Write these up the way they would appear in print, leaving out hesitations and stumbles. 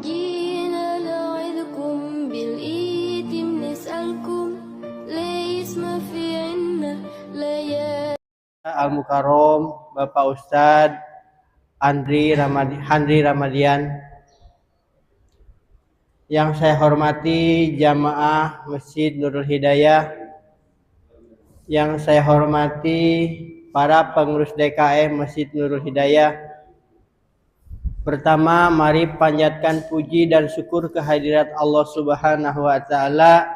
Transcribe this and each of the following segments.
جينا نعظكم بالإيتم نسألكم ليس ما في عنا ليالي Al-Mukarrom Bapak Ustadz Handri Ramadian, yang saya hormati jamaah Masjid Nurul Hidayah, yang saya hormati para pengurus DKM Masjid Nurul Hidayah. Pertama, mari panjatkan puji dan syukur kehadirat Allah Subhanahu wa taala,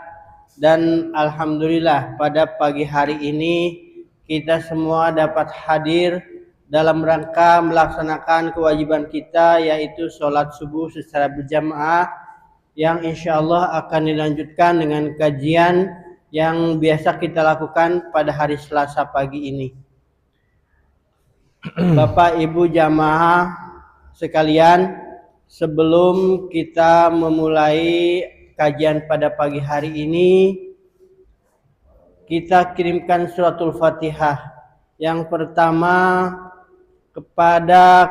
dan alhamdulillah pada pagi hari ini kita semua dapat hadir dalam rangka melaksanakan kewajiban kita, yaitu sholat subuh secara berjamaah, yang insya Allah akan dilanjutkan dengan kajian yang biasa kita lakukan pada hari Selasa pagi ini. Bapak Ibu jamaah sekalian, sebelum kita memulai kajian pada pagi hari ini, kita kirimkan suratul Fatihah. Yang pertama kepada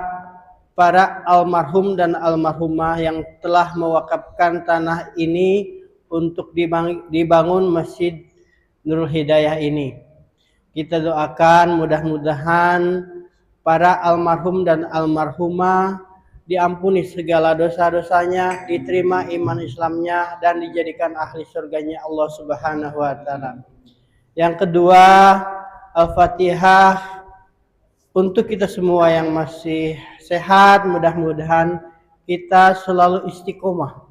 para almarhum dan almarhumah yang telah mewakafkan tanah ini untuk dibangun Masjid Nurul Hidayah ini. Kita doakan mudah-mudahan para almarhum dan almarhumah diampuni segala dosa-dosanya, diterima iman Islamnya, dan dijadikan ahli surganya Allah Subhanahu wa taala. Yang kedua, Al-Fatihah untuk kita semua yang masih sehat. Mudah-mudahan kita selalu istiqomah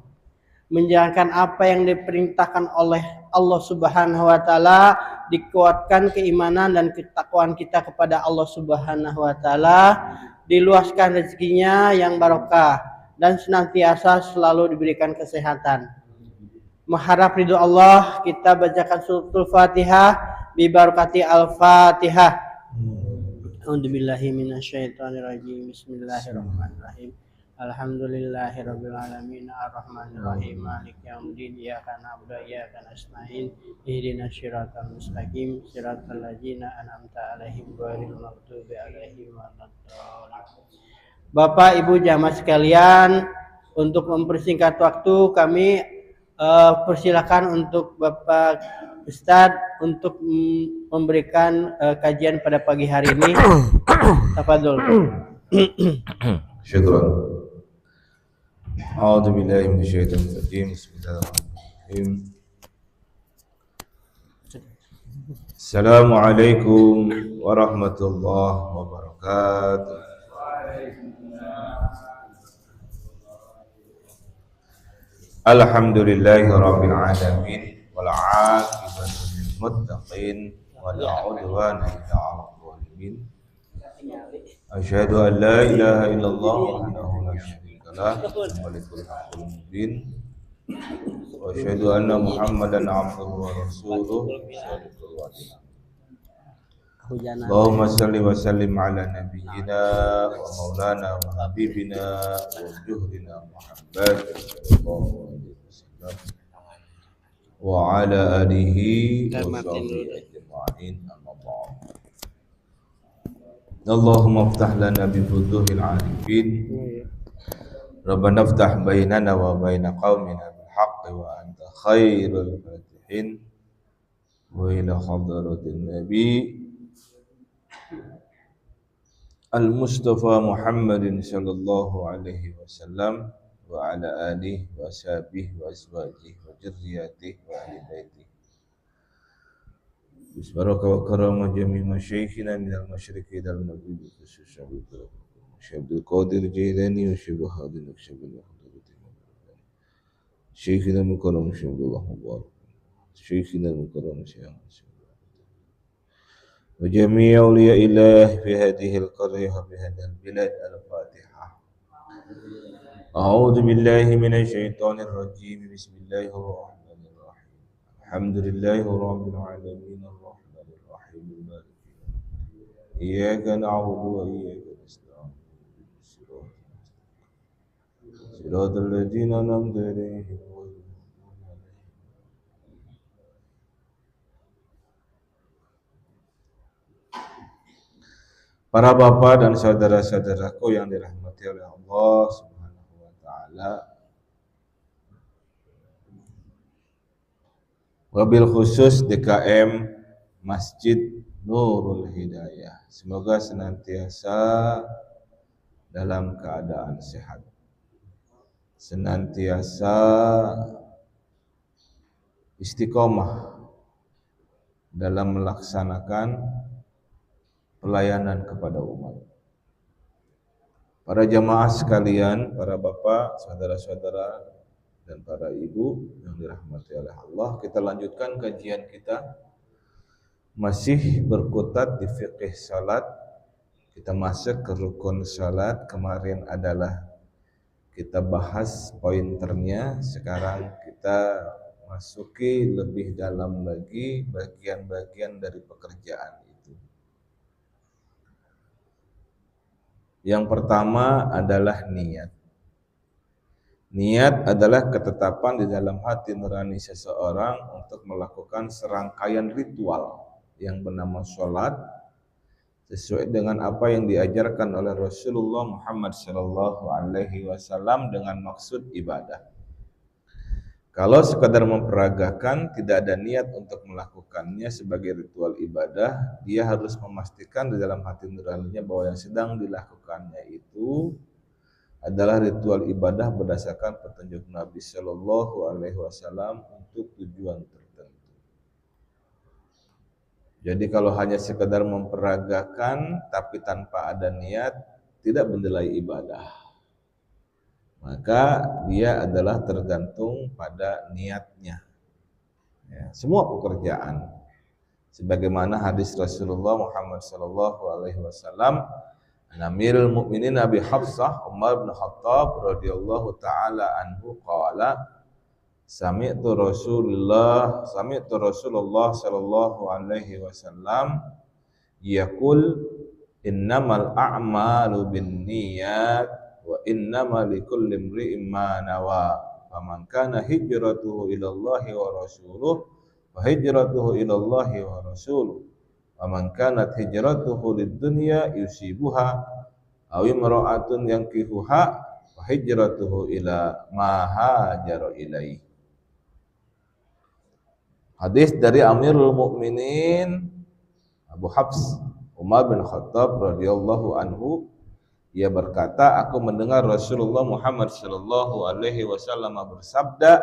menjalankan apa yang diperintahkan oleh Allah Subhanahu wa taala, dikuatkan keimanan dan ketakwaan kita kepada Allah Subhanahu wa taala, diluaskan rezekinya yang barokah, dan senantiasa selalu diberikan kesehatan. Mengharap ridho Allah, kita bacakan suratul Fatihah bi barakati Al-Fatihah. A'udzubillahi minasyaitonirrajim. Bismillahirrahmanirrahim. Alhamdulillahirabbil alamin arrahmanirrahim maliki yaumiddin iyyaka na'budu wa iyyaka nasta'in ihdinas siratal mustaqim siratal ladzina an'amta 'alaihim ghairil maghdubi 'alaihim waladdallin. Bapak Ibu jamaah sekalian, untuk mempersingkat waktu kami persilakan untuk Bapak Ustadz untuk memberikan kajian pada pagi hari ini. Tafadhol. Syukran. A'udzu billahi minasyaitonir rajim. Bismillahirrahmanirrahim. Assalamualaikum warahmatullahi wabarakatuh. Alhamdulillahi rabbil alamin wal 'aqibatu lil muttaqin wala 'udwana illa 'alal zalimin. Asyhadu an la ilaha illallah wahdahu la syarika lah malikul haqqul mubin wa asyhadu anna Muhammadan 'abduhu wa rasuluh shadiqul wa'id. Allahumma salli wa sallim ala nabiyyina wa maulana wa habibina wa juhrina Muhammad sallallahu alaihi wasallam wa ala alihi wa sahbihi ajma'in, amma ba'd. Allahumma iftah lana bi futuhil arifin. Rabbana iftah bainana wa baina qaumina bil haqqi wa anta khairul fatihin. Wa ila hadratin nabi al-Mustafa Muhammadin sallallahu alaihi wasallam wa ala alihi wa sahbihi wa azwajihi wa dzurriyyatihi wa ahli baitihi. Bisbaraka wa karama jami' masyayikhina minal masyriqi dal maghribi khususyan Syekh Abdul Qadir Jailani wa Syekh Bahadin Naqsyabandi Syekhina Mukarram Syekh Abdullah Mubarak, Syekhina Mukarram Syekh wa jami' awliya ilah fi hadhihi al-qaryah wa fi hadhihi al-bilad. Al-Fatihah. A'udzu billahi minasy syaithanir rajim. Bismillahirrahmanirrahim. Alhamdulillahi rabbil alamin arrahmanir rahim maliki yaumiddin. Iyyaka na'budu wa iyyaka nasta'in. Shiratal ladzina an'amta 'alaihim. Para bapak dan saudara-saudaraku yang dirahmati oleh Allah Subhanahu wa taala, wabil khusus DKM Masjid Nurul Hidayah. Semoga senantiasa dalam keadaan sehat, senantiasa istiqomah dalam melaksanakan pelayanan kepada umat. Para jamaah sekalian, para bapak, saudara-saudara, dan para ibu yang dirahmati oleh Allah, kita lanjutkan kajian kita masih berkutat di fikih salat. Kita masuk ke rukun salat. Kemarin adalah kita bahas pointernya, sekarang kita masuki lebih dalam lagi bagian-bagian dari pekerjaan itu. Yang pertama adalah niat. Niat adalah ketetapan di dalam hati nurani seseorang untuk melakukan serangkaian ritual yang bernama sholat sesuai dengan apa yang diajarkan oleh Rasulullah Muhammad SAW dengan maksud ibadah. Kalau sekadar memperagakan, tidak ada niat untuk melakukannya sebagai ritual ibadah, dia harus memastikan di dalam hati nuraninya bahwa yang sedang dilakukannya itu adalah ritual ibadah berdasarkan petunjuk Nabi Shallallahu Alaihi Wasallam untuk tujuan tertentu. Jadi kalau hanya sekedar memperagakan tapi tanpa ada niat, tidak bernilai ibadah. Maka dia adalah tergantung pada niatnya. Ya, semua pekerjaan, sebagaimana hadis Rasulullah Muhammad Shallallahu Alaihi Wasallam, Amirul Mukminin Abi Hafsah Umar bin Khattab radhiyallahu taala anhu qala sami'tu Rasulullah sallallahu alaihi wasallam yaqul innamal a'malu binniyat wa innamal likulli imri'in ma nawa faman kana hijratuhu ila Allah wa rasuluhu wa hijratuhu ila Allah wa rasuluhu man kanat hijratuhu lid-dunya yusibuha aw imra'atun yankihuha wa hijratuhu ila ma hajara ilaihi. Hadis dari Amirul Mukminin Abu Hafs Umar bin Khattab radhiyallahu anhu, ia berkata, aku mendengar Rasulullah Muhammad sallallahu alaihi wasallam bersabda,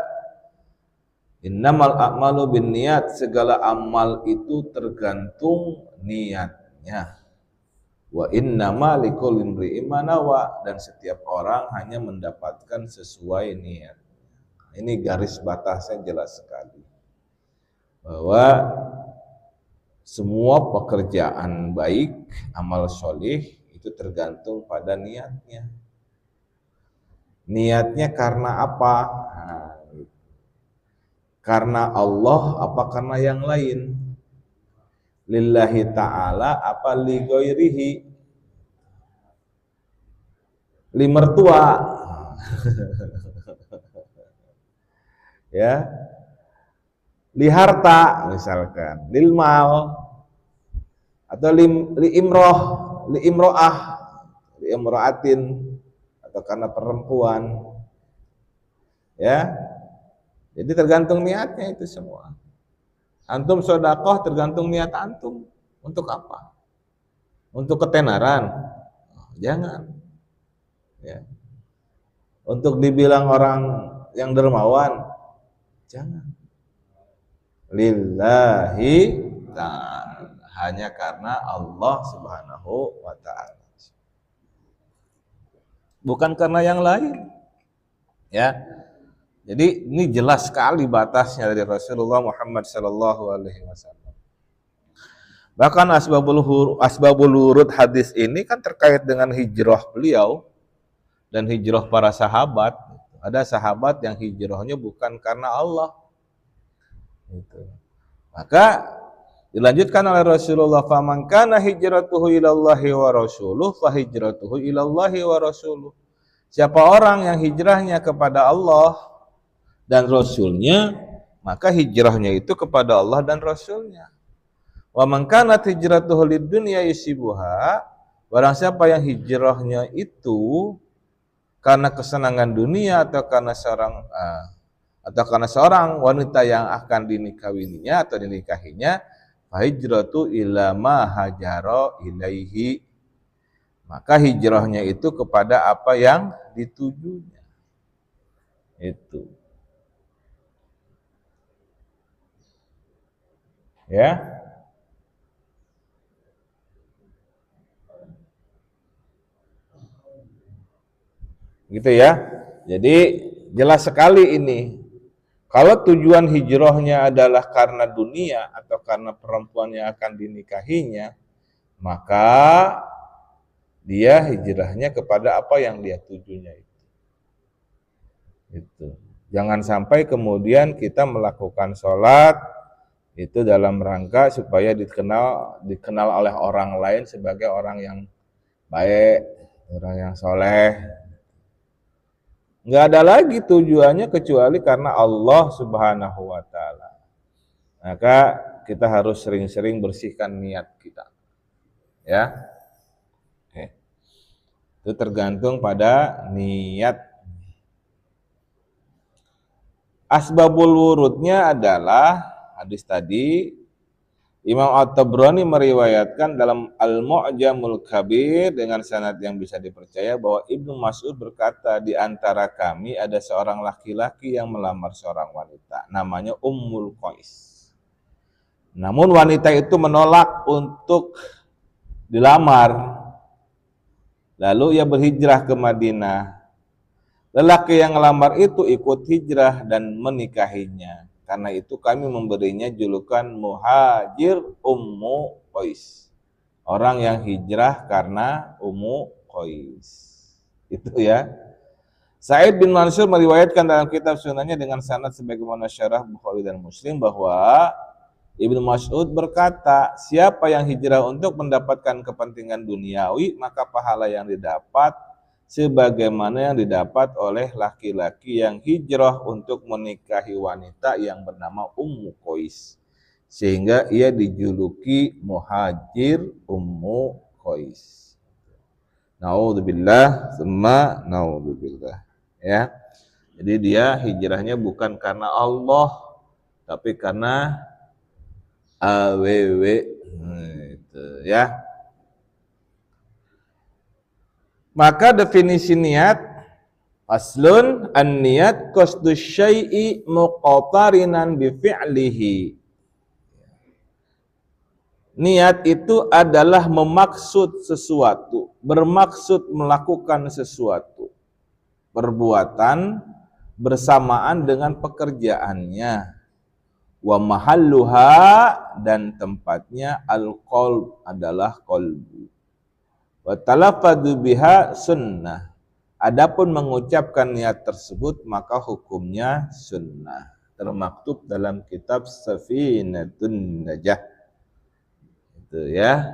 innamal a'malu binniyat, segala amal itu tergantung niatnya. Wa innama likulli imri'in ma nawa, dan setiap orang hanya mendapatkan sesuai niat. Ini garis batasnya jelas sekali. Bahwa semua pekerjaan baik, amal solih itu tergantung pada niatnya. Niatnya karena apa? Karena Allah apa karena yang lain? Lillahi ta'ala apa li ghairihi? Li mertua. Ya. Li harta misalkan, lil mal atau li imroh, li imro'ah, li imro'atin, atau karena perempuan. Ya. Jadi tergantung niatnya itu semua. Antum sedekah tergantung niat antum. Untuk apa? Untuk ketenaran? Jangan. Ya. Untuk dibilang orang yang dermawan? Jangan. Lillahi ta'ala. Hanya karena Allah Subhanahu wa ta'ala. Bukan karena yang lain. Ya. Jadi ini jelas sekali batasnya dari Rasulullah Muhammad sallallahu alaihi wasallam. Bahkan asbabul wurud hadis ini kan terkait dengan hijrah beliau dan hijrah para sahabat. Ada sahabat yang hijrahnya bukan karena Allah. Gitu. Maka dilanjutkan oleh Rasulullah, faman kana hijratuhu ilallahi wa rasuluh fa hijratuhu ilallahi wa rasuluh. Siapa orang yang hijrahnya kepada Allah dan Rasulnya, maka hijrahnya itu kepada Allah dan Rasulnya. Wa man kanat hijratuhu lid-dunya yusibuha, barang siapa yang hijrahnya itu karena kesenangan dunia atau karena seorang atau karena seorang wanita yang akan dinikahinya atau dinikahinya, fahijratu ila ma hajara ilaihi, maka hijrahnya itu kepada apa yang ditujunya. Itu. Ya. Gitu ya. Jadi jelas sekali ini. Kalau tujuan hijrahnya adalah karena dunia atau karena perempuan yang akan dinikahinya, maka dia hijrahnya kepada apa yang dia tujunya itu. Itu. Jangan sampai kemudian kita melakukan sholat itu dalam rangka supaya dikenal oleh orang lain sebagai orang yang baik, orang yang soleh. Nggak ada lagi tujuannya kecuali karena Allah Subhanahu wa Ta'ala. Maka kita harus sering-sering bersihkan niat kita, ya. Oke. Itu tergantung pada niat. Asbabul wurudnya adalah hadis tadi. Imam At-Tabrani meriwayatkan dalam Al-Mu'jamul Kabir dengan sanad yang bisa dipercaya bahwa Ibnu Mas'ud berkata, di antara kami ada seorang laki-laki yang melamar seorang wanita, namanya Ummul Qais. Namun wanita itu menolak untuk dilamar. Lalu ia berhijrah ke Madinah. Lelaki yang melamar itu ikut hijrah dan menikahinya. Karena itu kami memberinya julukan Muhajir Ummu Qais. Orang yang hijrah karena Ummu Qais. Itu ya. Sa'id bin Mansur meriwayatkan dalam kitab sunannya dengan sanad sebagaimana syarah Bukhari dan Muslim bahwa Ibnu Mas'ud berkata, siapa yang hijrah untuk mendapatkan kepentingan duniawi, maka pahala yang didapat sebagaimana yang didapat oleh laki-laki yang hijrah untuk menikahi wanita yang bernama Ummu Qais, sehingga ia dijuluki Muhajir Ummu Qais. Naudzubillah, summa naudzubillah. Ya, jadi dia hijrahnya bukan karena Allah, tapi karena AWW. Itu ya. Maka definisi niat, aslun an-niyat qasdus syai'i muqtarinan bi fi'lihi. Niat itu adalah memaksud sesuatu, bermaksud melakukan sesuatu, perbuatan bersamaan dengan pekerjaannya. Wa mahalluha, dan tempatnya al-qalb adalah qalbu. Wa talaffadzu biha sunnah. Adapun mengucapkan niat tersebut maka hukumnya sunnah. Termaktub dalam kitab Safinatun Najah. Itu ya.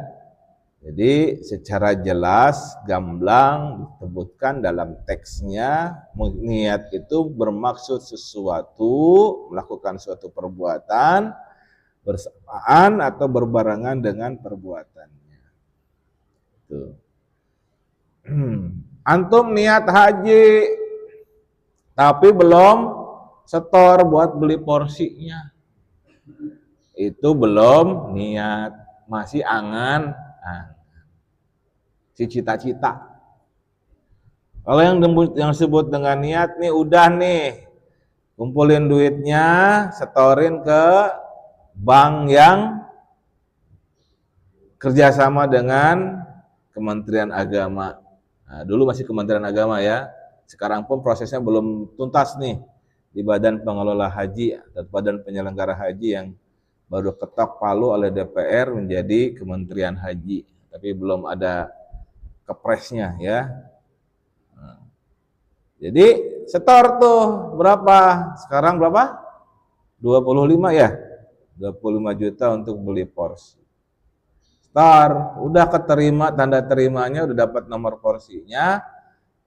Jadi secara jelas, gamblang disebutkan dalam teksnya, niat itu bermaksud sesuatu, melakukan suatu perbuatan bersamaan atau berbarengan dengan perbuatannya. Tuh. Antum niat haji tapi belum setor buat beli porsinya, itu belum niat, masih angan si cita-cita. Kalau yang disebut dengan niat nih, udah nih kumpulin duitnya, setorin ke bank yang kerjasama dengan Kementerian Agama. Nah, dulu masih Kementerian Agama ya. Sekarang pun prosesnya belum tuntas nih di Badan Pengelola Haji atau Badan Penyelenggara Haji yang baru ketok palu oleh DPR menjadi Kementerian Haji. Tapi belum ada kepresnya ya. Nah, jadi setor tuh berapa? Sekarang berapa? 25 ya? 25 juta untuk beli porsi. Udah keterima, tanda terimanya, udah dapat nomor porsinya,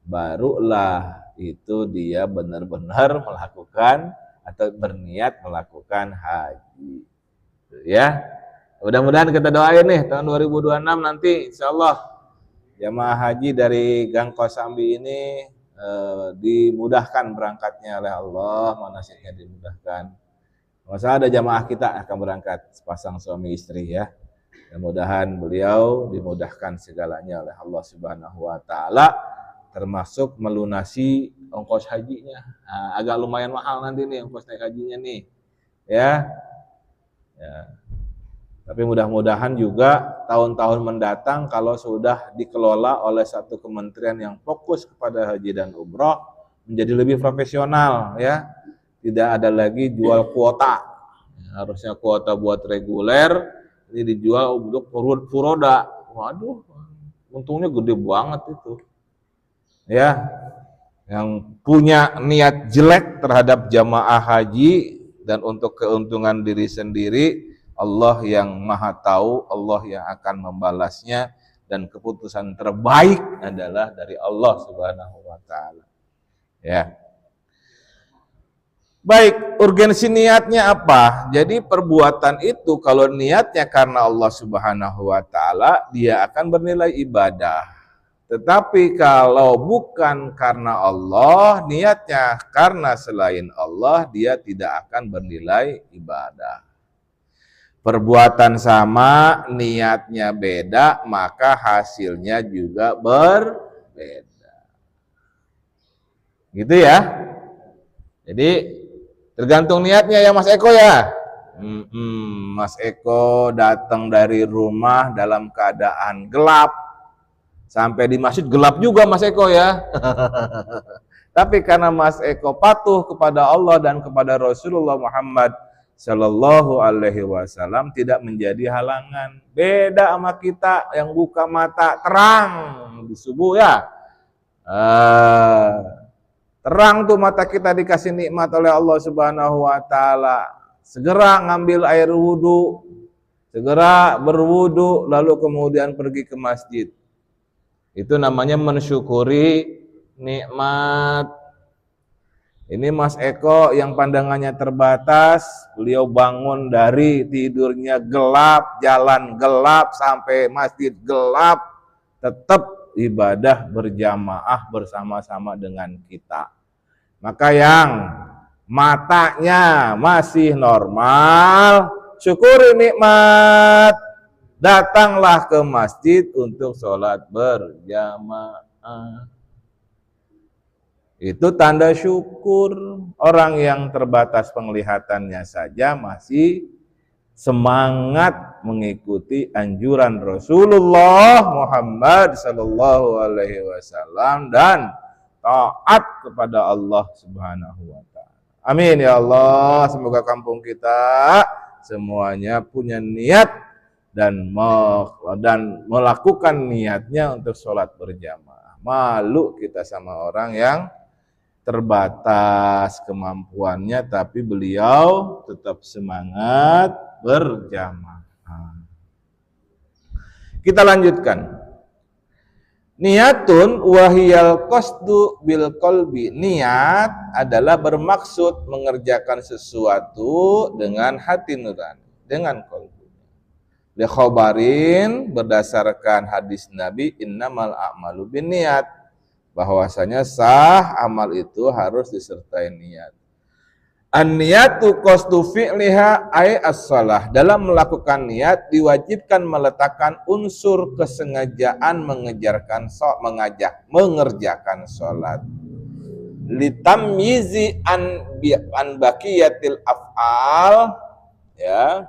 barulah itu dia benar-benar melakukan atau berniat melakukan haji. Ya, mudah-mudahan kita doain nih tahun 2026 nanti insya Allah jamaah haji dari Gang Kosambi ini dimudahkan berangkatnya oleh Allah, manasiknya dimudahkan. Masa ada jamaah kita akan berangkat sepasang suami istri ya. Mudah-mudahan beliau dimudahkan segalanya oleh Allah Subhanahu wa taala, termasuk melunasi ongkos hajinya. Nah, agak lumayan mahal nanti nih ongkos naik hajinya nih. Ya. Tapi mudah-mudahan juga tahun-tahun mendatang kalau sudah dikelola oleh satu kementerian yang fokus kepada haji dan umroh menjadi lebih profesional ya. Tidak ada lagi jual kuota. Harusnya kuota buat reguler ini dijual untuk furoda. Waduh, untungnya gede banget itu. Ya. Yang punya niat jelek terhadap jamaah haji dan untuk keuntungan diri sendiri, Allah yang maha tahu, Allah yang akan membalasnya, dan keputusan terbaik adalah dari Allah Subhanahu wa taala. Ya. Baik, urgensi niatnya apa? Jadi perbuatan itu kalau niatnya karena Allah Subhanahu wa taala, dia akan bernilai ibadah. Tetapi kalau bukan karena Allah, niatnya karena selain Allah, dia tidak akan bernilai ibadah. Perbuatan sama, niatnya beda, maka hasilnya juga berbeda. Gitu ya. Jadi tergantung niatnya ya Mas Eko ya. Mas Eko datang dari rumah dalam keadaan gelap. Sampai di masjid gelap juga Mas Eko ya. Tapi karena Mas Eko patuh kepada Allah dan kepada Rasulullah Muhammad Sallallahu Alaihi Wasallam, tidak menjadi halangan. Beda sama kita yang buka mata terang di subuh ya. Terang tuh mata kita dikasih nikmat oleh Allah Subhanahu Wa Taala. Segera ngambil air wudhu, segera berwudhu, lalu kemudian pergi ke masjid. Itu namanya mensyukuri nikmat. Ini Mas Eko yang pandangannya terbatas, beliau bangun dari tidurnya gelap, jalan gelap, sampai masjid gelap, tetap ibadah berjamaah bersama-sama dengan kita. Maka yang matanya masih normal, syukuri nikmat, datanglah ke masjid untuk sholat berjamaah. Itu tanda syukur. Orang yang terbatas penglihatannya saja masih semangat mengikuti anjuran Rasulullah Muhammad sallallahu alaihi wasallam dan taat kepada Allah Subhanahu wa taala. Amin ya Allah. Semoga kampung kita semuanya punya niat dan melakukan niatnya untuk sholat berjamaah. Malu kita sama orang yang terbatas kemampuannya, tapi beliau tetap semangat berjamaah. Kita lanjutkan. Niatun wahiyal qasdu bil qalbi. Niat adalah bermaksud mengerjakan sesuatu dengan hati nurani, dengan qalbi. Li khabarin, berdasarkan hadis Nabi, innamal a'malu binniyat, bahwasanya sah amal itu harus disertai niat. An-niyatu qasdu fi'liha ay as-shalah. Dalam melakukan niat diwajibkan meletakkan unsur kesengajaan mengerjakan salat. Litamyizi an baqiyatil af'al, ya.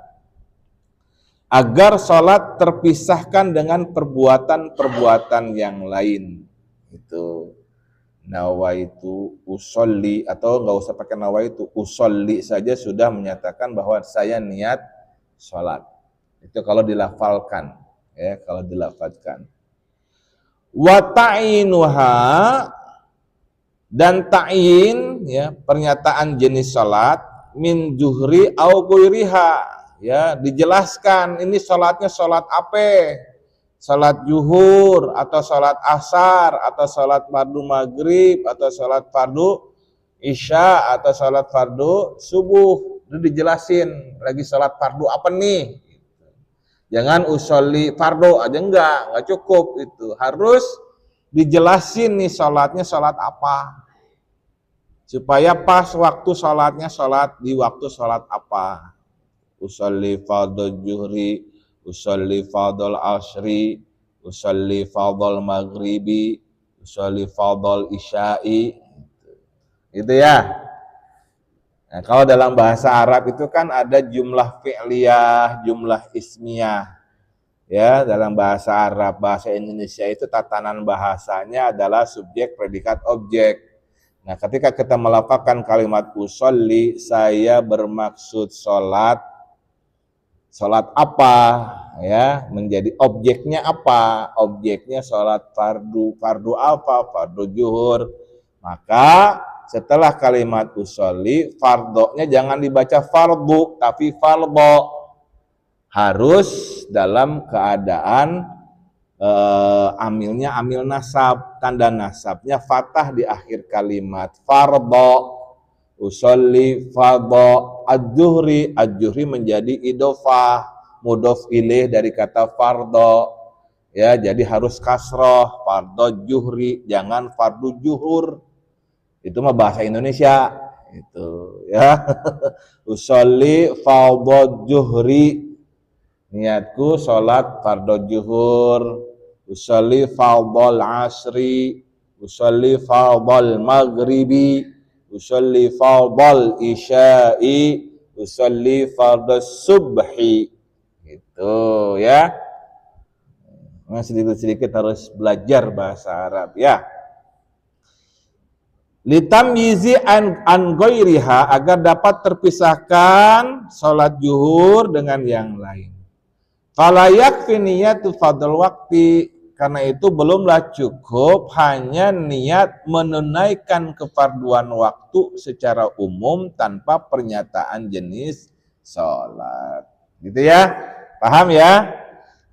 Agar salat terpisahkan dengan perbuatan-perbuatan yang lain. Itu nawaitu usolli, atau nggak usah pakai nawaitu, usolli saja sudah menyatakan bahwa saya niat sholat. Itu kalau dilafalkan, ya, kalau dilafalkan. Wa ta'inuha, dan ta'in, ya, pernyataan jenis sholat, min juhri au ghairiha, ya, dijelaskan ini sholatnya sholat apa. Salat zuhur, atau salat asar, atau salat fardu maghrib, atau salat fardu isya, atau salat fardu subuh. Itu dijelasin, lagi salat fardu apa nih. Jangan usolli fardu aja, enggak cukup itu. Harus dijelasin nih sholatnya sholat apa, supaya pas waktu sholatnya sholat di waktu sholat apa. Usolli fardhu juhri, usolli fardhu asri, usolli fardhu maghribi, usolli fardhu isya'i, gitu ya. Nah, kalau dalam bahasa Arab itu kan ada jumlah fi'liyah, jumlah ismiyah. Ya, dalam bahasa Arab, bahasa Indonesia itu tatanan bahasanya adalah subjek, predikat, objek. Nah, ketika kita melafalkan kalimat usolli, saya bermaksud sholat. Sholat apa? Ya, menjadi objeknya apa? Objeknya sholat fardu. Fardu apa? Fardu zuhur. Maka setelah kalimat usolli, fardonya jangan dibaca fardu, tapi fardo. Harus dalam keadaan amilnya amil nasab, tanda nasabnya fathah di akhir kalimat. Fardo, usolli fardo, ad-zuhri, ad-zuhri menjadi idofah, mudhof ilaih dari kata fardo. Ya, jadi harus kasroh, fardo juhri, jangan fardu juhur. Itu mah bahasa Indonesia itu ya. Usolli fardo juhri, niatku sholat fardu zuhur. Usolli fardhol asri, usolli fardhol maghribi, usolli fardhol isya'i, usolli fardhos subhi. Gitu ya. Nah, sedikit-sedikit harus belajar bahasa Arab ya. Litamyizi an ghairiha, agar dapat terpisahkan sholat zuhur dengan yang lain. Fala yakfi niyatu fadl waktu, karena itu belumlah cukup hanya niat menunaikan kefarduan waktu secara umum tanpa pernyataan jenis sholat. Gitu ya, paham ya?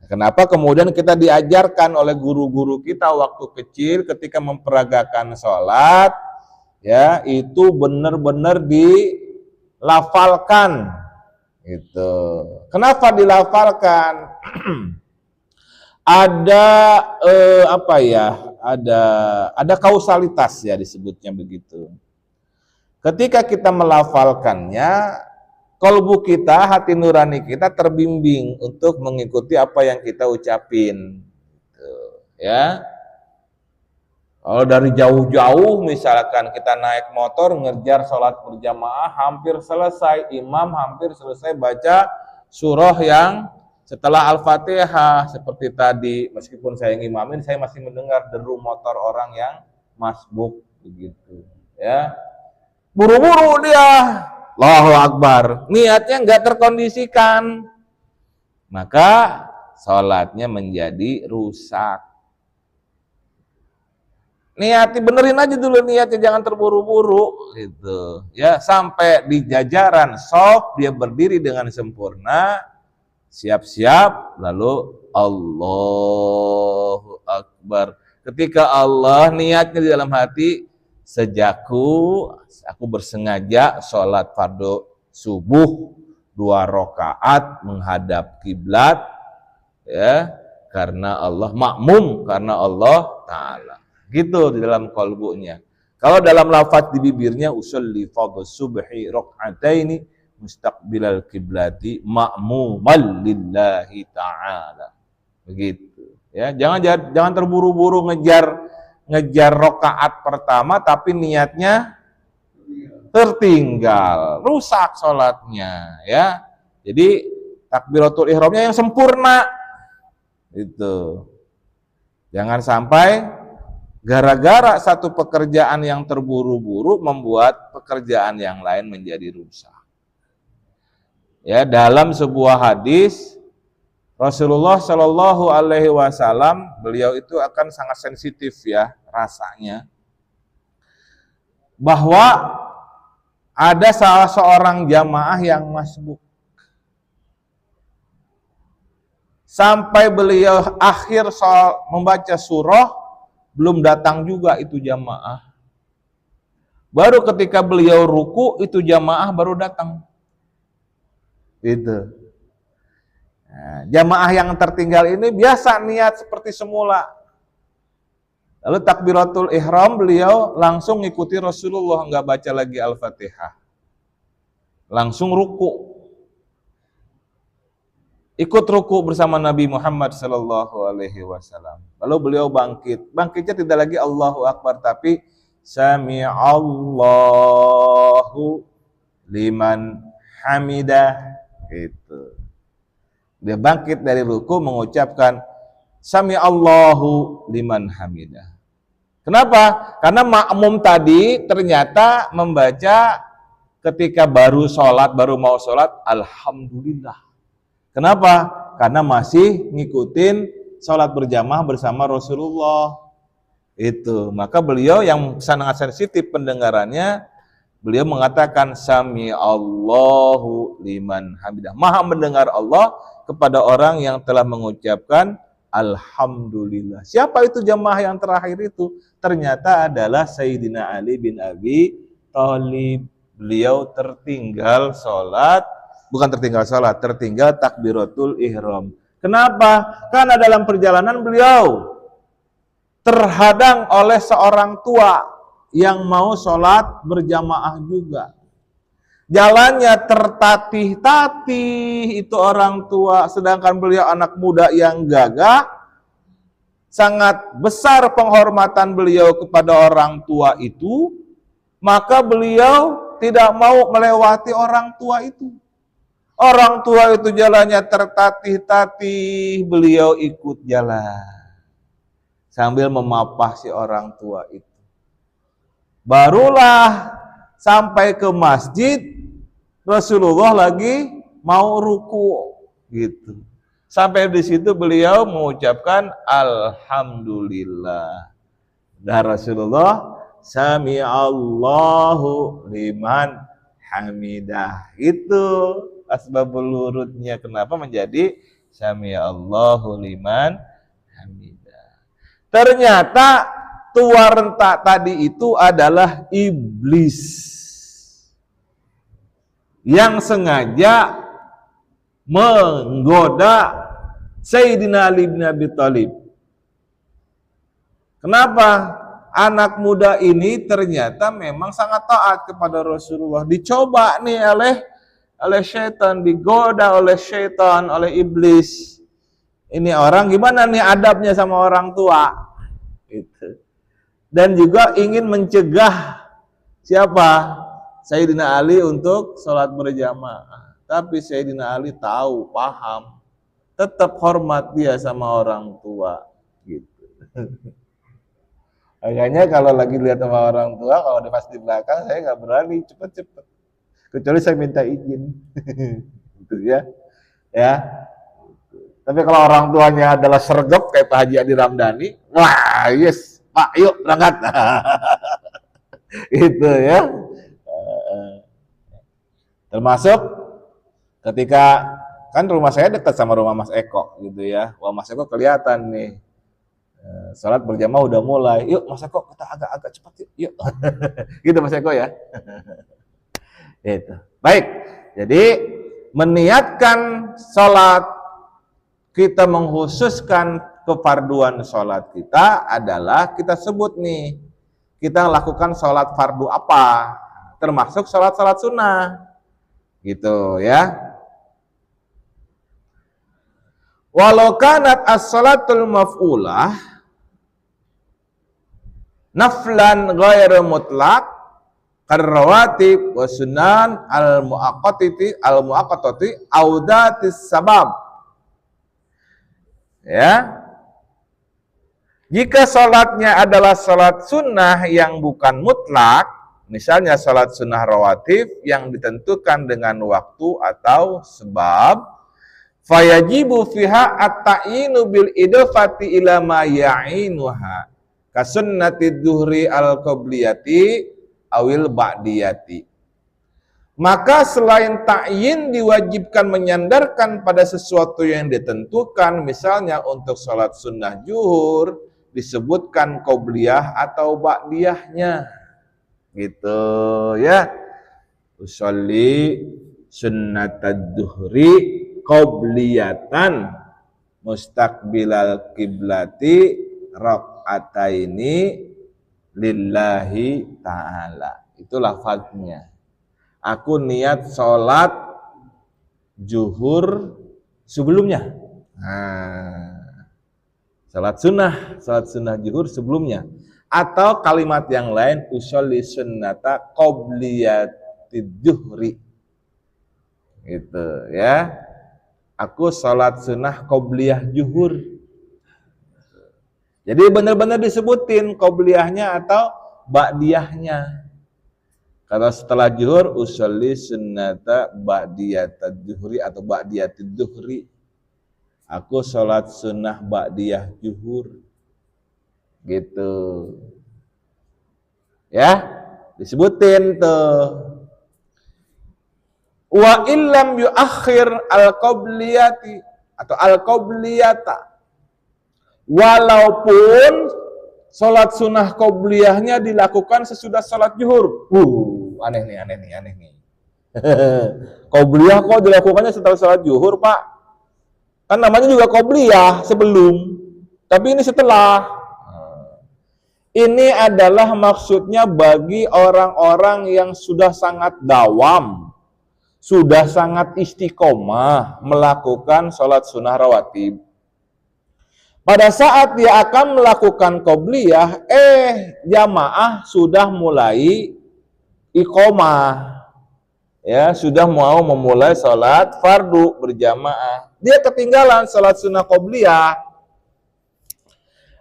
Kenapa kemudian kita diajarkan oleh guru-guru kita waktu kecil ketika memperagakan sholat, ya itu benar-benar dilafalkan. Gitu. Kenapa dilafalkan? Ada ada kausalitas ya, disebutnya begitu. Ketika kita melafalkannya, kolbu kita, hati nurani kita terbimbing untuk mengikuti apa yang kita ucapin. Gitu, ya. Kalau dari jauh-jauh misalkan kita naik motor ngejar sholat berjamaah, hampir selesai, imam hampir selesai baca surah yang setelah Al-Fatihah. Seperti tadi, meskipun saya ngimamin, saya masih mendengar deru motor orang yang masbuk begitu. Ya, buru-buru dia, Allahu Akbar, niatnya nggak terkondisikan, maka sholatnya menjadi rusak. Niati benerin aja dulu niatnya, jangan terburu-buru gitu. Ya, sampai di jajaran shaf dia berdiri dengan sempurna, siap-siap, lalu Allahu Akbar. Ketika Allah, niatnya di dalam hati, sejakku aku bersengaja sholat fardu subuh 2 rakaat menghadap kiblat, ya, karena Allah, makmum karena Allah Ta'ala. Gitu di dalam qalbunya. Kalau dalam lafaz di bibirnya, usolli fardhu subhi rak'ataini mustaqbilal kiblati ma'mumal lillahi ta'ala. Begitu ya. Jangan terburu-buru ngejar rakaat pertama tapi niatnya tertinggal, rusak salatnya ya. Jadi takbiratul ihramnya yang sempurna itu. Jangan sampai gara-gara satu pekerjaan yang terburu-buru membuat pekerjaan yang lain menjadi rusak. Ya, dalam sebuah hadis Rasulullah Shallallahu Alaihi Wasallam, beliau itu akan sangat sensitif ya rasanya, bahwa ada salah seorang jamaah yang masbuk. Sampai beliau akhir membaca surah, belum datang juga itu jamaah. Baru ketika beliau ruku, itu jamaah baru datang. Itu. Nah, jamaah yang tertinggal ini biasa niat seperti semula. Lalu takbiratul ihram beliau langsung ngikuti Rasulullah, nggak baca lagi Al-Fatihah. Langsung ruku. Ikut ruku bersama Nabi Muhammad sallallahu alaihi wasallam. Lalu beliau bangkit. Bangkitnya tidak lagi Allahu Akbar, tapi Sami'allahu liman hamidah. Gitu. Dia bangkit dari ruku mengucapkan Sami'allahu liman hamidah. Kenapa? Karena makmum tadi ternyata membaca ketika baru mau sholat, Alhamdulillah. Kenapa? Karena masih ngikutin sholat berjamaah bersama Rasulullah. Itu. Maka beliau yang sangat sensitif pendengarannya, beliau mengatakan Sami'allahu liman hamidah. Maha mendengar Allah kepada orang yang telah mengucapkan Alhamdulillah. Siapa itu jamaah yang terakhir itu? Ternyata adalah Sayyidina Ali bin Abi Thalib. Beliau tertinggal takbiratul ihram. Kenapa? Karena dalam perjalanan beliau terhadang oleh seorang tua yang mau sholat berjamaah juga. Jalannya tertatih-tatih itu orang tua, sedangkan beliau anak muda yang gagah. Sangat besar penghormatan beliau kepada orang tua itu, maka beliau tidak mau melewati orang tua itu. Orang tua itu jalannya tertatih-tatih, beliau ikut jalan sambil memapah si orang tua itu. Barulah sampai ke masjid, Rasulullah lagi mau ruku gitu. Sampai di situ beliau mengucapkan Alhamdulillah. Dan Rasulullah Sami'allahu liman hamidah. Itu asbabul wurudnya kenapa menjadi Sami'allahu liman hamidah. Ternyata tua rentak tadi itu adalah iblis yang sengaja menggoda Sayyidina Ali bin Abi Thalib. Kenapa? Anak muda ini ternyata memang sangat taat kepada Rasulullah. Dicoba nih oleh syaitan, digoda oleh syaitan, oleh iblis. Ini orang gimana nih adabnya sama orang tua? Gitu. Dan juga ingin mencegah siapa? Sayyidina Ali untuk sholat berjamaah. Tapi Sayyidina Ali tahu, paham, tetap hormat dia sama orang tua. Gitu. Makanya kalau lagi lihat sama orang tua, kalau dia pas di belakang, saya nggak berani cepet-cepet. Kecuali saya minta izin. Gitu ya. Ya. Tapi kalau orang tuanya adalah sergap kayak Pak Haji Adi Ramdhani, wah yes, Pak yuk berangkat. Gitu ya. Termasuk ketika kan rumah saya dekat sama rumah Mas Eko gitu ya. Wah Mas Eko kelihatan nih. Salat berjamaah udah mulai. Yuk Mas Eko kita agak-agak cepat yuk. Gitu Mas Eko ya. Itu. Baik. Jadi meniatkan salat, kita mengkhususkan kefarduan salat kita adalah kita sebut nih. Kita lakukan salat fardu apa? Termasuk salat-salat sunnah. Gitu ya. Walau kanat as-salatul maf'ulah naflan ghairu mutlaq karrawatib wa sunan al-muaqqatati audatis sabab. Ya. Jika salatnya adalah salat sunnah yang bukan mutlak, misalnya salat sunnah rawatib yang ditentukan dengan waktu atau sebab, fayajibu fiha at-ta'inu bil idafati ila ma ya'inuha kasunnati dhuhri al-qabliyati awil ba'diyati. Maka selain ta'yin diwajibkan menyandarkan pada sesuatu yang ditentukan, misalnya untuk salat sunnah zuhur disebutkan qobliyah atau ba'diyahnya. Gitu ya. Usolli sunnatad duhri qobliyatan mustaqbilal kiblati rakaataini lillahi ta'ala. Itu lafadznya. Aku niat sholat zuhur sebelumnya. Sholat sunnah zuhur sebelumnya. Atau kalimat yang lain, usolli sunnata qobliyatid zuhri. Gitu ya. Aku sholat sunnah qobliyah zuhur. Jadi benar-benar disebutin qobliyahnya atau ba'diyahnya. Kalau setelah zuhur, usolli sunnata ba'diyatad zuhri atau ba'diyatid zuhri. Aku sholat sunnah ba'diyah zuhur. Gitu. Ya, disebutin tuh. Wa illam yuakhir al-qobliyati atau al-qobliyata. Walaupun sholat sunnah qobliyahnya dilakukan sesudah sholat zuhur. Aneh nih. Qobliyah kok dilakukannya setelah sholat zuhur, Pak? Kan namanya juga qobliyah sebelum. Tapi ini setelah. Ini adalah maksudnya bagi orang-orang yang sudah sangat dawam, sudah sangat istiqomah melakukan sholat sunnah rawatib. Pada saat dia akan melakukan qobliyah, jamaah sudah mulai iqomah. Ya, sudah mau memulai sholat fardu berjamaah. Dia ketinggalan sholat sunnah qobliyah.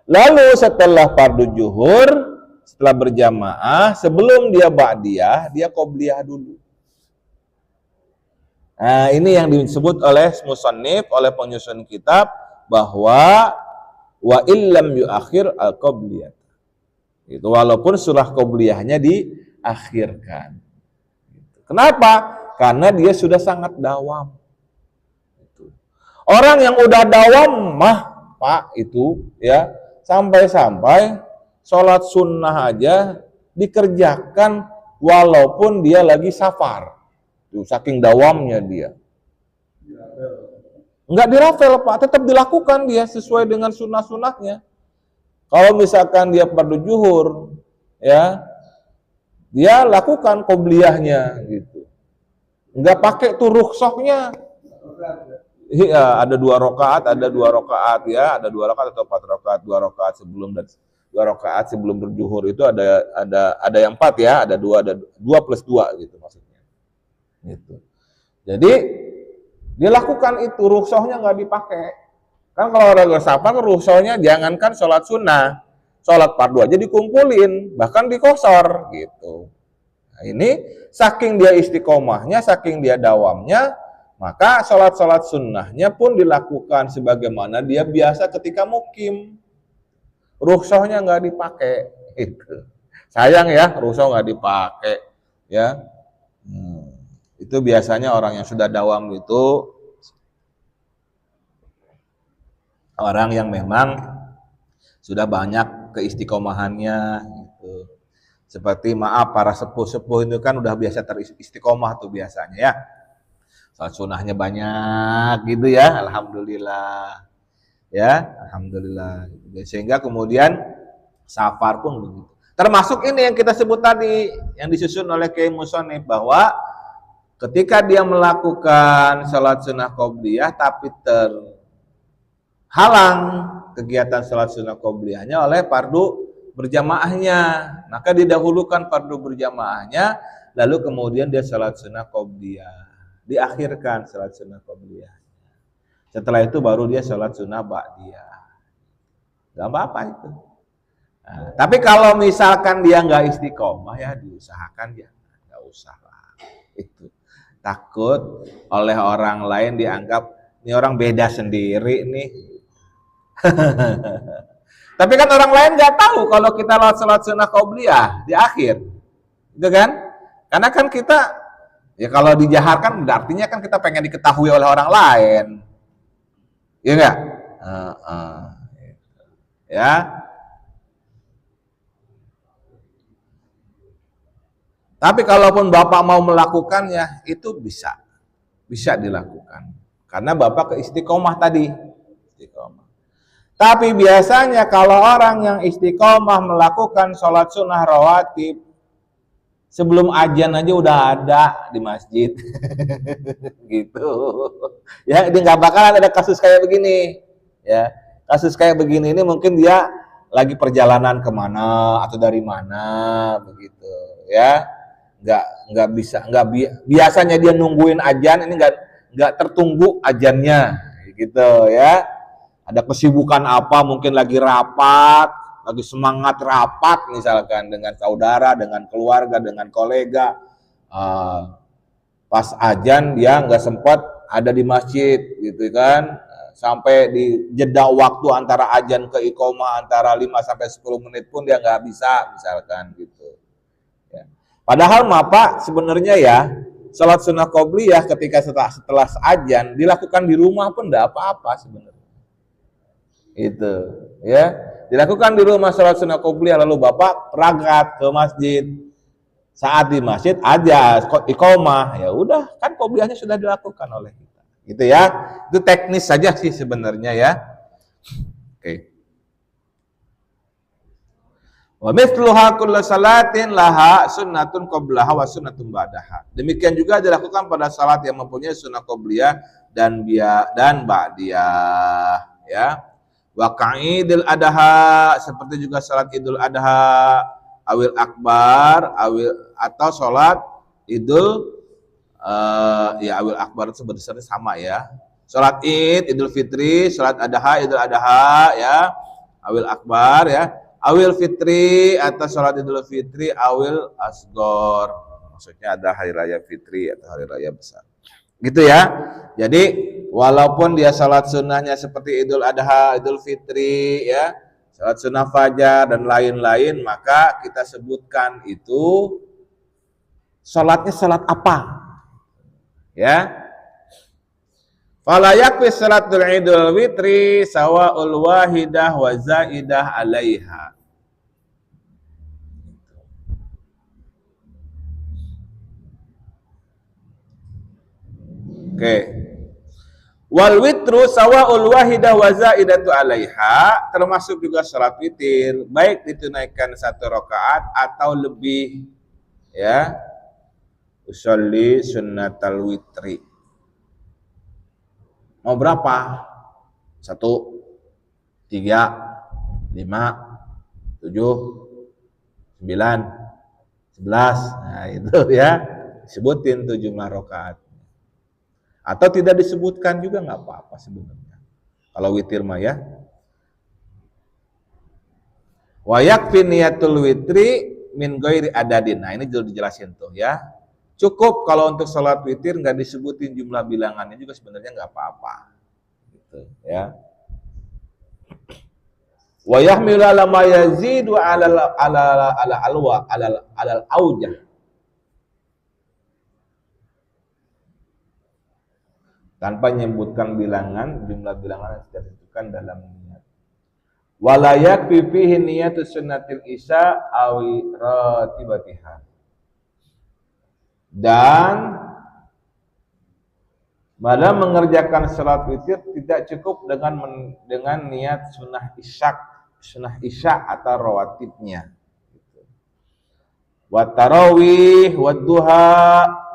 Lalu setelah fardu zuhur, setelah berjamaah, sebelum dia ba'diyah, dia qobliyah dulu. Nah, ini yang disebut oleh musannif, oleh penyusun kitab, bahwa wa illam yuakhir al-qobliyah. Itu walaupun surah qobliyahnya diakhirkan. Kenapa? Karena dia sudah sangat dawam. Orang yang udah dawam mah, Pak, itu ya, sampai-sampai sholat sunnah aja dikerjakan walaupun dia lagi safar. Tuh, saking dawamnya dia. Enggak dirafel, Pak, tetap dilakukan dia sesuai dengan sunnah-sunnahnya. Kalau misalkan dia fardu zuhur, ya, dia lakukan qobliyahnya gitu. Enggak pakai tuh rukhsahnya. Iya, ada 2 rakaat, ada 2 rakaat ya, ada 2 rakaat atau 4 rakaat, 2 rakaat sebelum dan 2 rakaat sebelum berzuhur itu ada yang 4 ya, ada 2 plus 2 gitu maksudnya. Gitu. Jadi dia lakukan itu, rukhsahnya nggak dipakai. Kan kalau orang safar rukhsahnya jangankan sholat sunnah, sholat fardu aja dikumpulin, bahkan dikosor gitu. Nah, ini saking dia istiqomahnya, saking dia dawamnya, maka sholat-sholat sunnahnya pun dilakukan sebagaimana dia biasa ketika mukim. Rukhsahnya nggak dipakai. Gitu. Sayang ya, rukhsah nggak dipakai. Ya. Itu biasanya orang yang sudah dawam itu orang yang memang sudah banyak keistiqomahannya gitu. Seperti maaf para sepuh-sepuh itu kan udah biasa teristiqomah tuh biasanya ya. Sholat sunnahnya banyak gitu ya, alhamdulillah. Ya, alhamdulillah. Sehingga kemudian safar pun begitu. Termasuk ini yang kita sebut tadi, yang disusun oleh Kiai Musannif, bahwa ketika dia melakukan sholat sunnah qobliyah tapi terhalang kegiatan sholat sunnah qobliyahnya oleh fardu berjamaahnya, maka didahulukan fardu berjamaahnya, lalu kemudian dia sholat sunnah qobliyah, diakhirkan sholat sunnah qobliyah. Setelah itu baru dia sholat sunnah ba'diyah. Gak apa-apa itu. Nah, tapi kalau misalkan dia nggak istiqomah ya diusahakan ya nggak usah lah. Itu takut oleh orang lain dianggap ini orang beda sendiri nih. Tapi kan orang lain nggak tahu kalau kita sholat sunnah qobliyah di akhir, gitu kan? Karena kan kita ya kalau dijaharkan artinya kan kita pengen diketahui oleh orang lain, ya nggak? Ya. Tapi kalaupun Bapak mau melakukannya, itu bisa dilakukan. Karena Bapak keistiqomah tadi. Istiqomah. Tapi biasanya kalau orang yang istiqomah melakukan sholat sunnah rawatib, sebelum ajan aja udah ada di masjid. Gitu. Ya, dia nggak bakalan ada kasus kayak begini. Ya, kasus kayak begini ini mungkin dia lagi perjalanan kemana atau dari mana begitu. Ya, biasanya dia nungguin ajan, ini nggak tertunggu ajannya, gitu ya. Ada kesibukan apa, mungkin lagi rapat, lagi semangat rapat misalkan dengan saudara, dengan keluarga, dengan kolega. Pas ajan dia nggak sempat ada di masjid gitu kan. Sampai di jeda waktu antara ajan ke iqomah antara 5 sampai 10 menit pun dia nggak bisa misalkan gitu. Ya. Padahal Pak sebenarnya ya salat sunnah qobliyah ketika setelah ajan dilakukan di rumah pun enggak apa-apa sebenarnya. Itu ya dilakukan di rumah salat sunnah qobliyah, lalu Bapak berangkat ke masjid, saat di masjid aja iqomah, ya udah kan qobliyahnya sudah dilakukan oleh kita, gitu ya. Itu teknis saja sih sebenarnya ya. Oke. Wa mithluha kullu salatin laha sunnatun qablaha wa sunnatun ba'daha. Demikian juga dilakukan pada salat yang mempunyai sunnah qobliyah dan ba'diyah ya. Wa ka'idul adha, seperti juga salat Idul Adha, awil akbar, atau salat Idul awil akbar itu sebenarnya sama ya. Salat Id, Idul Fitri, salat Adha, Idul Adha ya, awil akbar ya. Awil fitri atau salat Idul Fitri, awil asgor. Maksudnya ada hari raya fitri atau hari raya besar. Gitu ya. Jadi walaupun dia salat sunnahnya seperti Idul Adha, Idul Fitri ya, salat sunnah fajar dan lain-lain, maka kita sebutkan itu salatnya salat apa? Ya. Fala yakfi salatul Idul Fitri sawa'ul wahidah wa zaidah 'alaiha. Oke. Wal witru sawa'ul wahidah wa zaidatu 'alaiha, termasuk juga salat witir, baik ditunaikan 1 rakaat atau lebih ya. Usolli sunnatal witri. Mau berapa? 1, 3, 5, 7, 9, 11. Nah, itu ya. Sebutin 7 rakaat. Atau tidak disebutkan juga nggak apa-apa sebenarnya. Kalau witir mah ya. Wa yakfi niyatul witri min ghairi adadin. Nah, ini sudah dijelasin tuh ya. Cukup kalau untuk salat witir nggak disebutin jumlah bilangannya juga sebenarnya nggak apa-apa. Gitu ya. Wa yahmilu ala ma yazidu ala aujah. Tanpa menyebutkan bilangan, jumlah bilangan yang sudah ditentukan dalam niat. Wala yakfi fihi niyatu sunnatil isya awi ratibatiha. Dan dalam mengerjakan salat witir tidak cukup dengan niat sunnah isya atau rawatibnya. Wa tarawih wa duha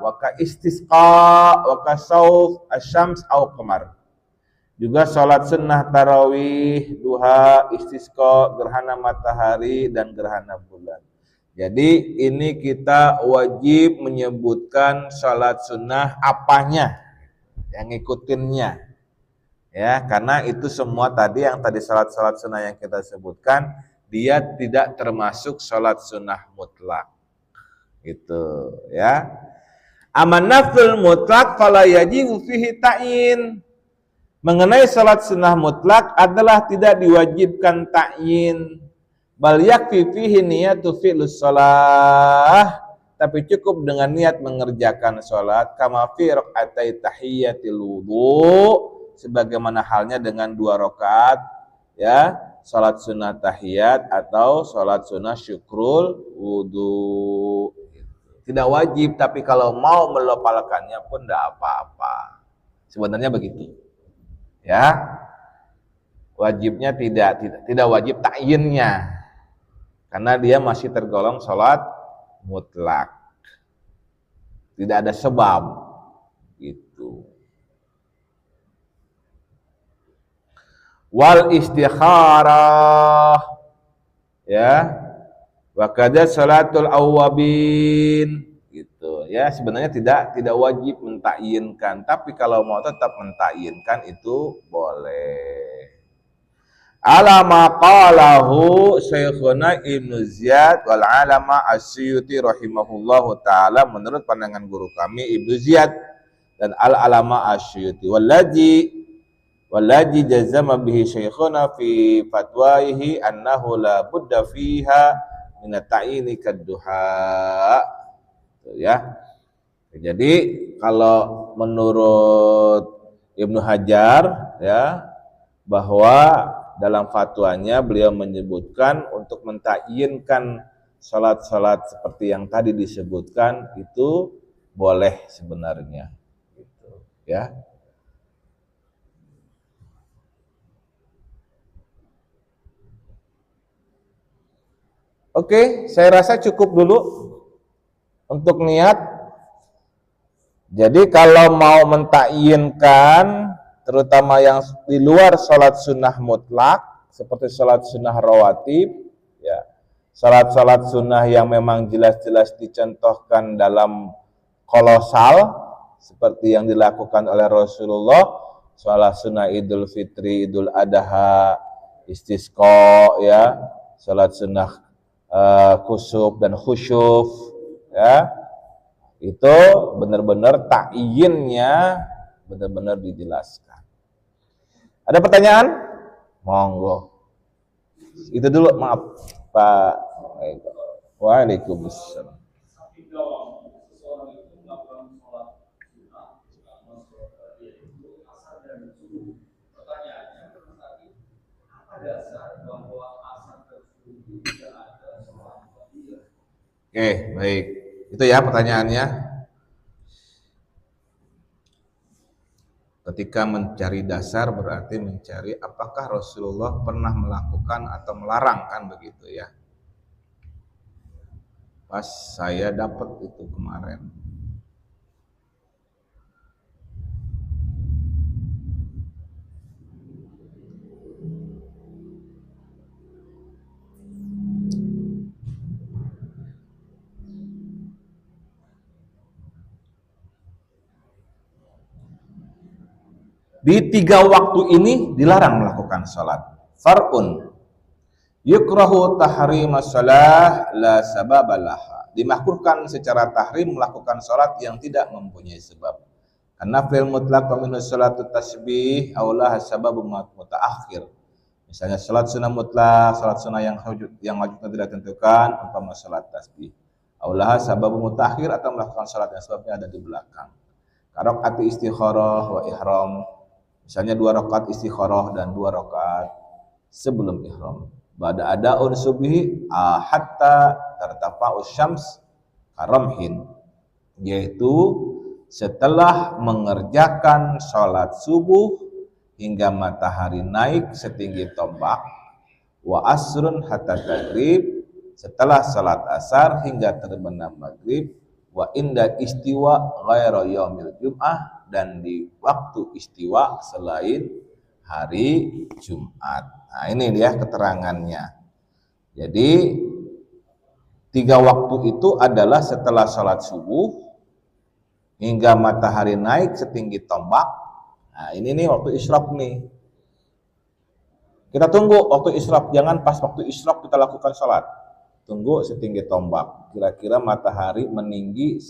wa ka istisqa wa ka sauf asyams au qamar. Juga salat sunnah tarawih, duha, istisqa, gerhana matahari dan gerhana bulan. Jadi ini kita wajib menyebutkan salat sunnah apanya, yang ngikutinnya, ya, karena itu semua tadi yang salat sunnah yang kita sebutkan, dia tidak termasuk salat sunnah mutlak, gitu, ya. Aman nafil mutlak fala yajibu fihi ta'yin. Mengenai salat sunnah mutlak adalah tidak diwajibkan ta'yin. Bal yakfi fihi niyatu fi'lus shalah, tapi cukup dengan niat mengerjakan salat kama fi rak'atai tahiyyatil wudu, sebagaimana halnya dengan 2 rakaat ya, salat sunnah tahiyat atau salat sunnah syukrul wudu. Tidak wajib, tapi kalau mau melopalkannya pun tidak apa-apa. Sebenarnya begitu. Ya. wajibnya tidak wajib ta'yinnya, karena dia masih tergolong sholat mutlak, tidak ada sebab gitu. Wal istikharah, ya, wa kadza salatul awwabin gitu ya. Sebenarnya tidak wajib mentakyinkan, tapi kalau mau tetap mentakyinkan itu boleh. Ala ma qalahu Syekhuna Ibnu Ziyad wal alama As-Suyuti rahimahullahu taala, menurut pandangan guru kami Ibnu Ziyad dan al-alama As-Suyuti, wallazi jazama bihi Syekhuna fi fatwaihi annahu la budda fiha min at-ta'yini kadduha. Ya. Jadi kalau menurut Ibnu Hajar ya, bahwa dalam fatwanya beliau menyebutkan untuk mentakyinkan salat-salat seperti yang tadi disebutkan itu boleh sebenarnya gitu ya. Oke, saya rasa cukup dulu untuk niat. Jadi kalau mau mentakyinkan, terutama yang di luar sholat sunnah mutlak, seperti sholat sunnah rawatib, ya, sholat sunnah yang memang jelas-jelas dicontohkan dalam kolosal, seperti yang dilakukan oleh Rasulullah, sholat sunnah Idul Fitri, Idul Adha, istisqa, ya, sholat sunnah kusuf dan khusyuf, ya, itu benar-benar ta'yinnya benar-benar dijelaskan. Ada pertanyaan? Monggo. Itu dulu, maaf Pak. Waalaikumsalam. Oke, baik. Itu ya pertanyaannya. Ketika mencari dasar berarti mencari apakah Rasulullah pernah melakukan atau melarang, kan begitu ya. Pas saya dapat itu kemarin. Di 3 waktu ini dilarang melakukan salat. Far'un yukrahu tahrimus shalah la sababalah. Dimakruhkan secara tahrim melakukan salat yang tidak mempunyai sebab. Karena fil mutlaq wa minus salatut tasbih aulah sababun mutaakhir. Misalnya salat sunnah mutlak, salat sunnah yang wajibnya tidak ditentukan, umpama salat tasbih. Aulah sababun mutaakhir, atau melakukan salat yang sebabnya ada di belakang. Rakaat istikharah wa ihram. Misalnya 2 rakaat istikharah dan 2 rakaat sebelum ihram. Ba'da ada'un subhi hatta tartafa'us syams karamhin, yaitu setelah mengerjakan sholat subuh hingga matahari naik setinggi tombak. Wa asrun hatta maghrib, setelah sholat asar hingga terbenam maghrib. Wa inda istiwa ghaira yaumil jum'ah, dan di waktu istiwa selain hari Jumat. Nah, ini dia keterangannya. Jadi 3 waktu itu adalah setelah sholat subuh hingga matahari naik setinggi tombak. Nah, ini nih waktu isyraq nih. Kita tunggu waktu isyraq, jangan pas waktu isyraq kita lakukan sholat. Tunggu setinggi tombak. Kira-kira matahari meninggi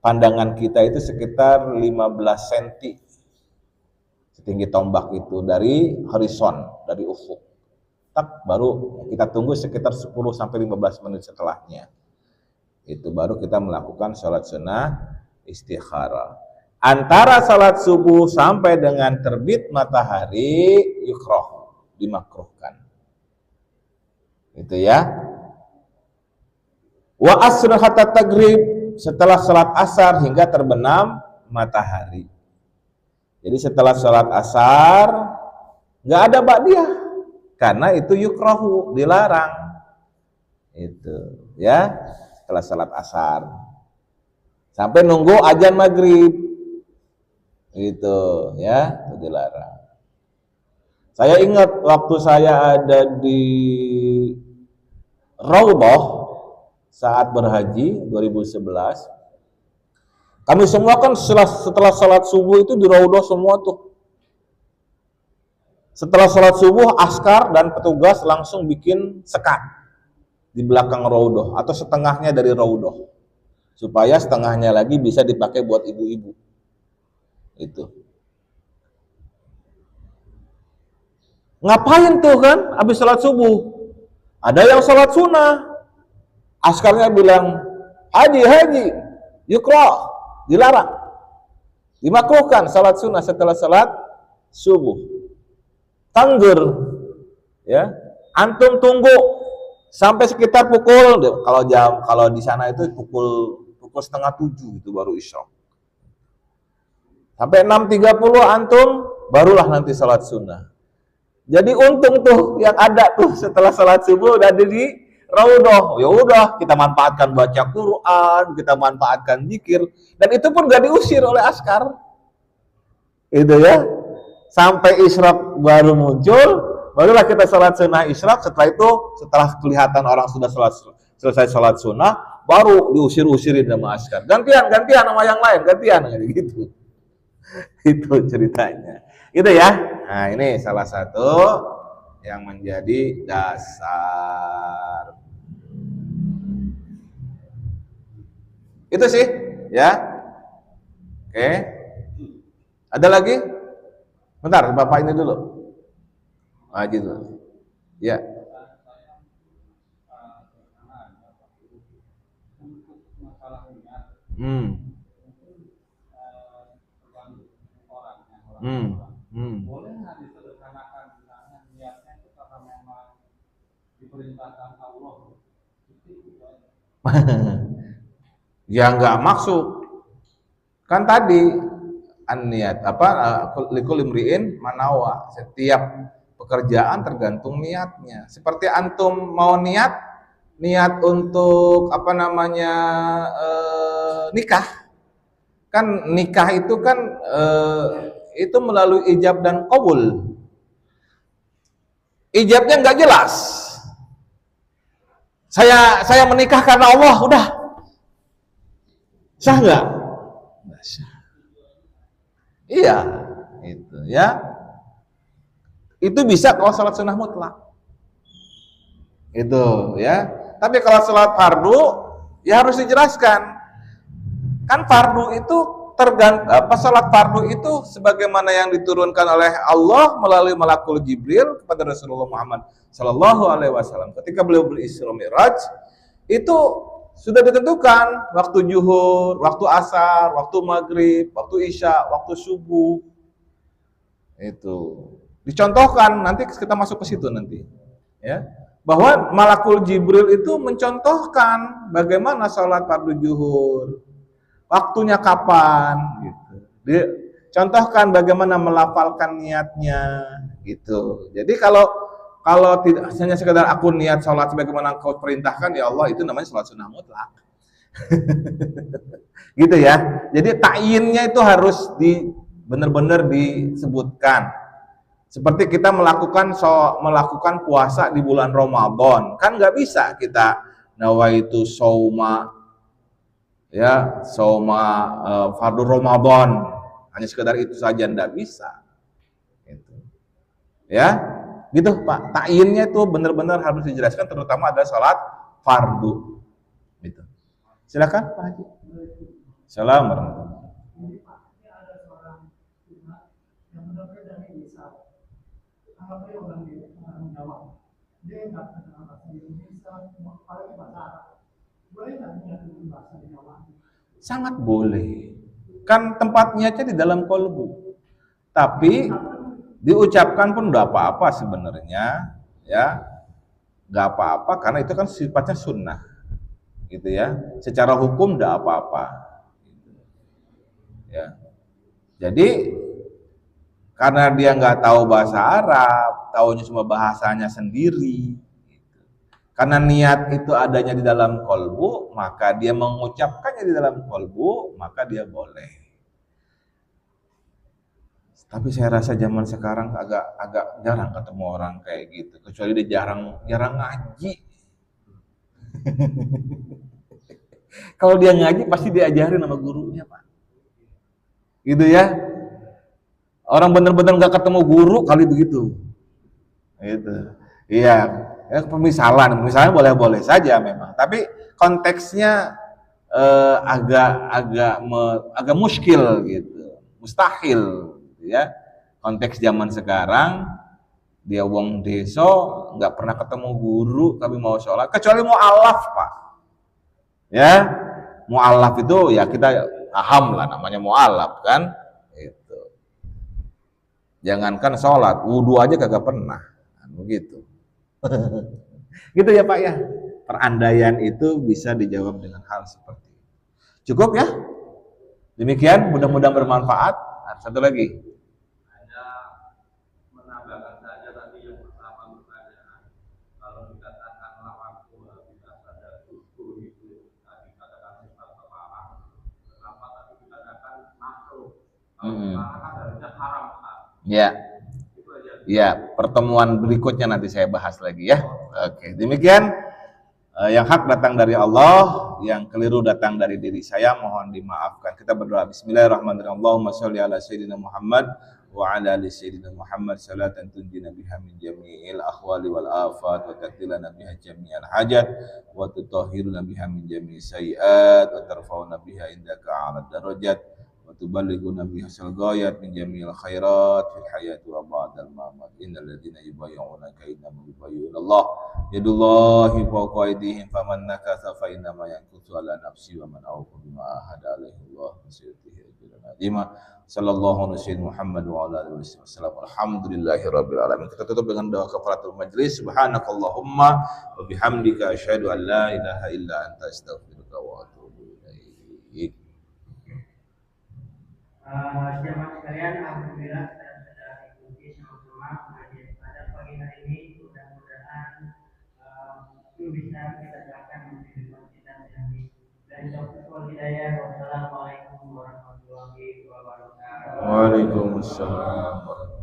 pandangan kita itu sekitar 15 cm setinggi tombak itu dari horizon, dari ufuk. Tak, baru kita tunggu sekitar 10 sampai 15 menit setelahnya. Itu baru kita melakukan sholat sunnah istikharah. Antara sholat subuh sampai dengan terbit matahari yukrah, dimakruhkan. Itu ya. Wa asr hatta taghrib, setelah sholat asar hingga terbenam matahari. Jadi setelah sholat asar nggak ada ba'diyah karena itu yukrahu, dilarang. Itu ya, setelah salat asar sampai nunggu azan maghrib itu ya, itu dilarang. Saya ingat waktu saya ada di Raudhah saat berhaji 2011, kami semua kan setelah salat subuh itu di Raudhah semua tuh. Setelah salat subuh, askar dan petugas langsung bikin sekat di belakang Raudhah atau setengahnya dari Raudhah, supaya setengahnya lagi bisa dipakai buat ibu-ibu. Itu. Ngapain tuh kan habis salat subuh? Ada yang salat sunnah. Askarnya bilang, haji, yukra, dilarang. Dimakruhkan salat sunnah setelah salat subuh. Tanggur, ya. Antum tunggu sampai sekitar pukul, kalau di sana itu pukul 6:30 itu baru isya. Sampai 6:30 antum barulah nanti salat sunnah. Jadi untung tuh yang ada tuh setelah salat subuh udah di Raudhah. Ya udah, kita manfaatkan baca Quran, kita manfaatkan zikir, dan itu pun gak diusir oleh askar. Itu ya. Sampai isyraq baru muncul, barulah kita salat sunnah isyraq. Setelah itu, setelah kelihatan orang sudah selesai salat sunnah, baru diusir-usirin sama askar. Gantian sama yang lain, gantian gitu. Itu ceritanya. Gitu ya. Nah, ini salah satu yang menjadi dasar. Itu sih, ya. Oke. Ada lagi? Bentar, Bapak ini dulu. Haji dulu. Ya. Boleh nggak disederhanakan misalnya niatnya itu karena memang diperintahkan Allah? Ya nggak maksud. Kan tadi niat likul imri'in manawa. Setiap pekerjaan tergantung niatnya. Seperti antum mau niat untuk nikah. Kan nikah itu kan itu melalui ijab dan qabul. Ijabnya nggak jelas. Saya menikah karena Allah, udah. Sah nggak? Nggak sah. Iya, itu ya. Itu bisa kalau salat sunnah mutlak. Itu ya. Tapi kalau salat fardu ya harus dijelaskan. Kan fardu itu salat fardu itu sebagaimana yang diturunkan oleh Allah melalui malakul Jibril kepada Rasulullah Muhammad sallallahu alaihi wasallam. Ketika beliau berisra Mi'raj, itu sudah ditentukan waktu zuhur, waktu asar, waktu maghrib, waktu isya, waktu subuh. Itu dicontohkan, nanti kita masuk ke situ nanti. Ya. Bahwa malakul Jibril itu mencontohkan bagaimana salat fardu zuhur. Waktunya kapan gitu. Dicontohkan bagaimana melafalkan niatnya gitu. Jadi kalau tidak hanya sekedar aku niat salat sebagaimana Engkau perintahkan ya Allah, itu namanya salat sunnah mutlak. Gitu ya. Jadi ta'yinnya itu harus benar-benar disebutkan. Seperti kita melakukan puasa di bulan Ramadan, kan nggak bisa kita nawaitu shauma fardu Ramadan, hanya sekedar itu saja, nggak bisa. Gitu. Ya, gitu Pak. Ta'yinnya itu benar-benar harus dijelaskan, terutama ada salat fardu. Gitu. Silakan Pak Haji. Assalamualaikum warahmatullahi wabarakatuh. Sangat boleh. Kan tempat niatnya di dalam kolbu. Tapi diucapkan pun enggak apa-apa sebenarnya, ya. Enggak apa-apa karena itu kan sifatnya sunnah. Gitu ya. Secara hukum enggak apa-apa. Ya. Jadi Karena dia nggak tahu bahasa Arab, taunya cuma bahasanya sendiri. Karena niat itu adanya di dalam kolbu, maka dia mengucapkannya di dalam kolbu, maka dia boleh. Tapi saya rasa zaman sekarang agak jarang ketemu orang kayak gitu, kecuali dia jarang ngaji. Kalau dia ngaji pasti diajarin sama gurunya, Pak. Gitu ya. Orang benar-benar nggak ketemu guru kali begitu. Gitu. Iya, ya, pemisalan boleh-boleh saja memang, tapi konteksnya agak muskil gitu, mustahil gitu ya. Konteks zaman sekarang dia wong deso nggak pernah ketemu guru tapi mau sholat, kecuali mu'alaf, Pak. Ya, mu'alaf itu ya kita paham lah namanya mu'alaf kan. Itu. Jangankan sholat, wudhu aja kagak pernah, begitu. Gitu ya Pak ya. Perandaian itu bisa dijawab dengan hal seperti itu. Cukup ya? Demikian, mudah-mudahan bermanfaat. Nah, satu lagi. Hanya menambahkan saja tadi yang pertama pertanyaan. Kalau dikatakanlah waktu tidak sadar usul itu tadi katakan sifat pemarah, kenapa tadi dikatakan makruh? Kalau pemarah kan harusnya haram kan? Ya. Ya, pertemuan berikutnya nanti saya bahas lagi ya. Oke, demikian yang hak datang dari Allah, yang keliru datang dari diri saya, mohon dimaafkan. Kita berdoa. Bismillahirrahmanirrahim. Allahumma sholli ala sayyidina Muhammad wa ala ali sayyidina Muhammad salatan tunjina biha min jami'il ahwali wal afat wa takdilana biha jami'al hajat wa tutahhiruna biha min jami'i sayyi'at wa tarfa'una biha indaka 'ala darajat wa tuballighuna biha ghayat min jami'il khairat fil hayati wa ba'dal mamat. Innal ladzina yubayyi'unaka innama yubayyi'una Allah yadullahi fawqa aydihim faman nakatha fa innama yankutu ala nafsi wa man awfa bima ahada alaihi Allah fasyutihi ajran azima. Sallallahu alaihi Muhammad wa ala alihi wasallam. Alhamdulillahi rabbil alamin. Kita tutup dengan doa kafaratul majlis. Subhanakallahumma wa bihamdika asyhadu an la ilaha illa anta astaghfiruka wa atubu ilaik. Jemaah sekalian, alhamdulillah kita sudah ikuti sama-sama pengajian pada pagi hari ini. Mudah-mudahan bisa kita jalankan menjadi kita menjadi dari Taufik wal Hidayah. Wassalamualaikum warahmatullahi wabarakatuh. Waalaikumsalam.